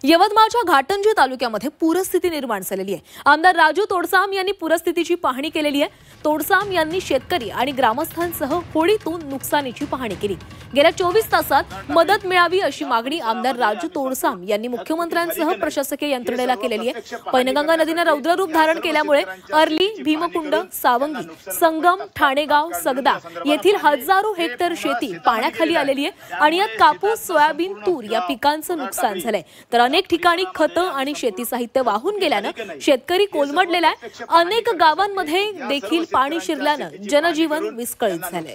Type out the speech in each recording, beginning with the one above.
यवतमाळच्या घाटंजी तालुक्यामध्ये पूरस्थिती निर्माण झालेली आहे। आमदार राजू तोडसाम यांनी पूरस्थितीची पाहणी केलेली आहे। तोडसाम यांनी शेतकरी आणि ग्रामस्थांसह होळीतून नुकसानीची पाहणी केली। गेल्या 24 तासात मदत मिळावी अशी मागणी आमदार राजू तोडसाम यांनी मुख्यमंत्र्यांसह प्रशासकीय यंत्रणेला केलेली आहे। पैनगंगा नदीने रौद्ररूप धारण केल्यामुळे अर्ली, भीमकुंड, सावंगी, संगम, ठाणेगाव, सगदा येथील हजारो हेक्टर शेती पाण्याखाली आलेली आहे आणि यात कापूस, सोयाबीन, तूर या पिकांचं नुकसान झालंय। तर अनेक ठिकाणी खतं आणि शेती साहित्य वाहून गेल्यानं शेतकरी कोलमडलेला आहे। अनेक गावांमध्ये देखील पाणी शिरल्यानं जनजीवन विस्कळीत झालंय।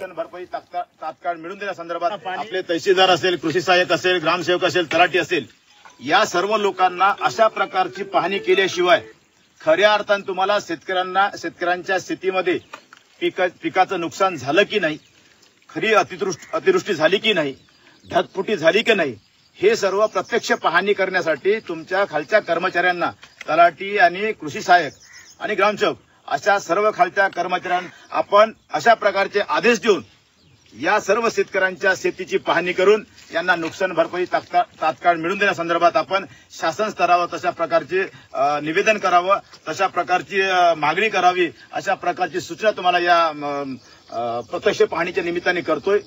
तात्काळ मिळून देण्यासंदर्भात आपले तहसीलदार असेल, कृषी सहाय्यक असेल, ग्रामसेवक असेल, तलाठी असेल, या सर्व लोकांना अशा प्रकारची पाहणी केल्याशिवाय खऱ्या अर्थाने तुम्हाला शेतकऱ्यांच्या शेतीमध्ये पिकाचं नुकसान झालं की नाही, खरी अतिवृष्टी झाली की नाही, ढगफुटी झाली की नाही, हे सर्व प्रत्यक्ष पाहणी करण्यासाठी तुमच्या खालच्या कर्मचाऱ्यांना, तलाठी आणि कृषी सहाय्यक आणि ग्रामसेवक अशा सर्व खालच्या कर्मचाऱ्यांना आपण अशा प्रकारचे आदेश देऊन या सर्व शेतकऱ्यांच्या शेतीची पाहणी करून यांना नुकसान भरपाई तात्काळ मिळून देण्यासंदर्भात आपण शासन स्तरावर तशा प्रकारचे निवेदन करावं, तशा प्रकारची मागणी करावी, अशा प्रकारची सूचना तुम्हाला या प्रत्यक्ष पाहणीच्या निमित्ताने करतोय।